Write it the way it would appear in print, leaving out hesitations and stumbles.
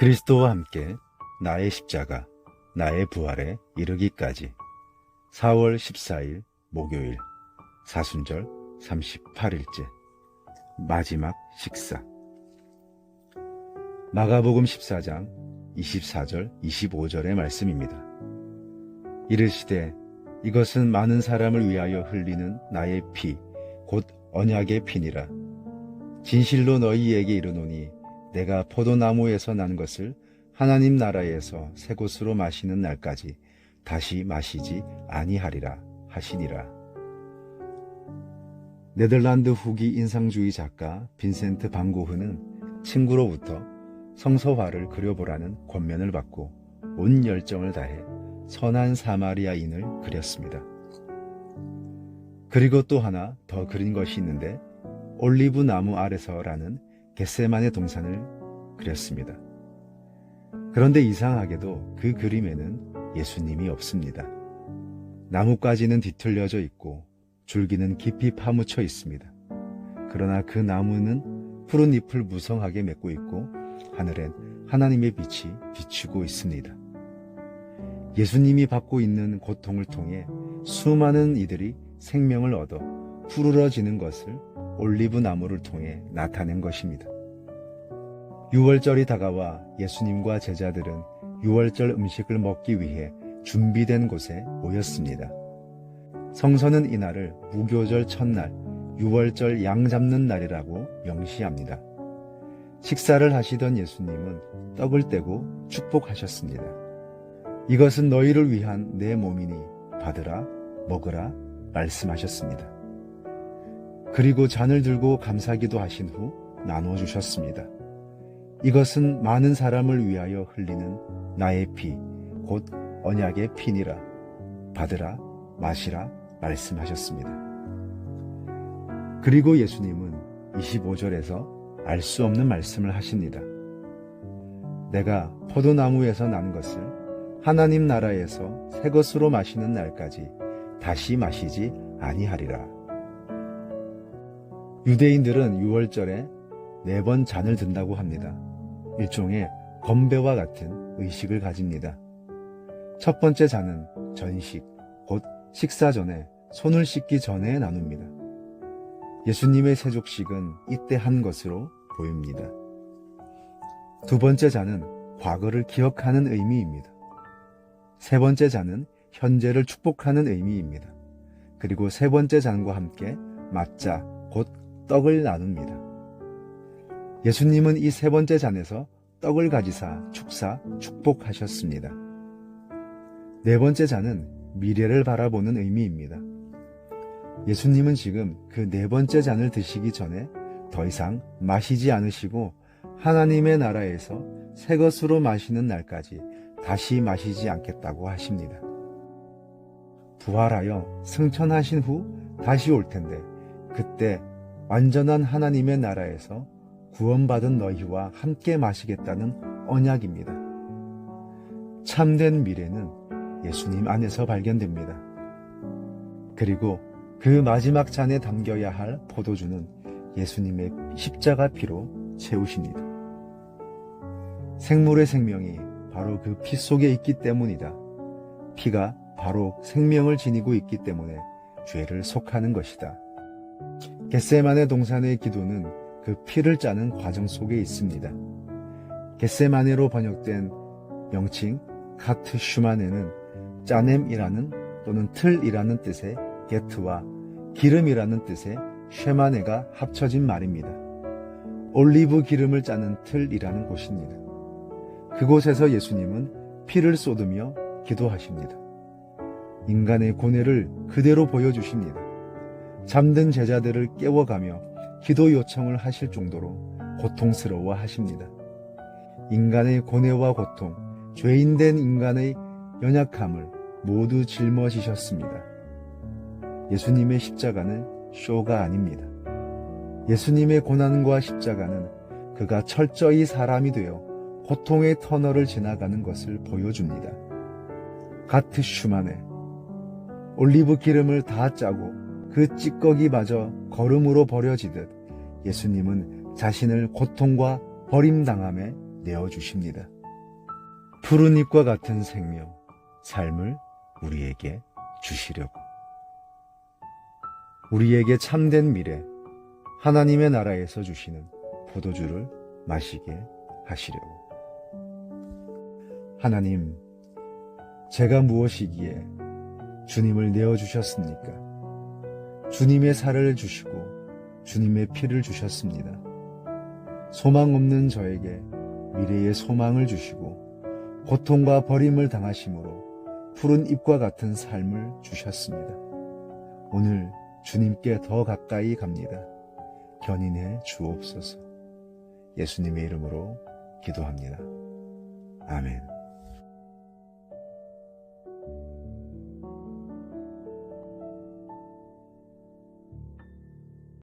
그리스도와 함께 나의 십자가, 나의 부활에 이르기까지 4월 14일 목요일 사순절 38일째 마지막 식사. 마가복음 14장 24절 25절의 말씀입니다. 이르시되 이것은 많은 사람을 위하여 흘리는 나의 피 곧 언약의 피니라. 진실로 너희에게 이르노니 내가 포도나무에서 난 것을 하나님 나라에서 새 것으로 마시는 날까지 다시 마시지 아니하리라 하시니라. 네덜란드 후기 인상주의 작가 빈센트 반 고흐는 친구로부터 성서화를 그려보라는 권면을 받고 온 열정을 다해 선한 사마리아인을 그렸습니다. 그리고 또 하나 더 그린 것이 있는데 올리브 나무 아래서라는 겟세마네 동산을 그렸습니다. 그런데 이상하게도 그 그림에는 예수님이 없습니다. 나뭇가지는 뒤틀려져 있고 줄기는 깊이 파묻혀 있습니다. 그러나 그 나무는 푸른 잎을 무성하게 맺고 있고 하늘엔 하나님의 빛이 비추고 있습니다. 예수님이 받고 있는 고통을 통해 수많은 이들이 생명을 얻어 푸르러지는 것을 올리브 나무를 통해 나타낸 것입니다. 유월절이 다가와 예수님과 제자들은 유월절 음식을 먹기 위해 준비된 곳에 모였습니다. 성서는 이날을 무교절 첫날, 유월절 양 잡는 날이라고 명시합니다. 식사를 하시던 예수님은 떡을 떼고 축복하셨습니다. 이것은 너희를 위한 내 몸이니 받으라, 먹으라 말씀하셨습니다. 그리고 잔을 들고 감사기도 하신 후 나눠주셨습니다. 이것은 많은 사람을 위하여 흘리는 나의 피, 곧 언약의 피니라. 받으라, 마시라 말씀하셨습니다. 그리고 예수님은 25절에서 알 수 없는 말씀을 하십니다. 내가 포도나무에서 난 것을 하나님 나라에서 새 것으로 마시는 날까지 다시 마시지 아니하리라. 유대인들은 유월절에 4번 잔을 든다고 합니다. 일종의 건배와 같은 의식을 가집니다. 첫 번째 잔은 전식, 곧 식사 전에 손을 씻기 전에 나눕니다. 예수님의 세족식은 이때 한 것으로 보입니다. 두 번째 잔은 과거를 기억하는 의미입니다. 세 번째 잔은 현재를 축복하는 의미입니다. 그리고 세 번째 잔과 함께 맞자, 곧 떡을 나눕니다. 예수님은 이 세 번째 잔에서 떡을 가지사 축사, 축복하셨습니다. 네 번째 잔은 미래를 바라보는 의미입니다. 예수님은 지금 그 네 번째 잔을 드시기 전에 더 이상 마시지 않으시고 하나님의 나라에서 새 것으로 마시는 날까지 다시 마시지 않겠다고 하십니다. 부활하여 승천하신 후 다시 올 텐데 그때 완전한 하나님의 나라에서 구원받은 너희와 함께 마시겠다는 언약입니다. 참된 미래는 예수님 안에서 발견됩니다. 그리고 그 마지막 잔에 담겨야 할 포도주는 예수님의 십자가 피로 채우십니다. 생물의 생명이 바로 그 피 속에 있기 때문이다. 피가 바로 생명을 지니고 있기 때문에 죄를 속하는 것이다. 겟세마네 동산의 기도는 그 피를 짜는 과정 속에 있습니다. 겟세마네로 번역된 명칭 카트 슈마네는 짜넴이라는 또는 틀이라는 뜻의 게트와 기름이라는 뜻의 쉐마네가 합쳐진 말입니다. 올리브 기름을 짜는 틀이라는 곳입니다. 그곳에서 예수님은 피를 쏟으며 기도하십니다. 인간의 고뇌를 그대로 보여주십니다. 잠든 제자들을 깨워가며 기도 요청을 하실 정도로 고통스러워 하십니다. 인간의 고뇌와 고통, 죄인된 인간의 연약함을 모두 짊어지셨습니다. 예수님의 십자가는 쇼가 아닙니다. 예수님의 고난과 십자가는 그가 철저히 사람이 되어 고통의 터널을 지나가는 것을 보여줍니다. 가트 슈마네, 올리브 기름을 다 짜고 그 찌꺼기마저 거름으로 버려지듯 예수님은 자신을 고통과 버림당함에 내어주십니다. 푸른 잎과 같은 생명, 삶을 우리에게 주시려고. 우리에게 참된 미래, 하나님의 나라에서 주시는 포도주를 마시게 하시려고. 하나님, 제가 무엇이기에 주님을 내어주셨습니까? 주님의 살을 주시고 주님의 피를 주셨습니다. 소망 없는 저에게 미래의 소망을 주시고 고통과 버림을 당하심으로 푸른 잎과 같은 삶을 주셨습니다. 오늘 주님께 더 가까이 갑니다. 견인해 주옵소서. 예수님의 이름으로 기도합니다. 아멘.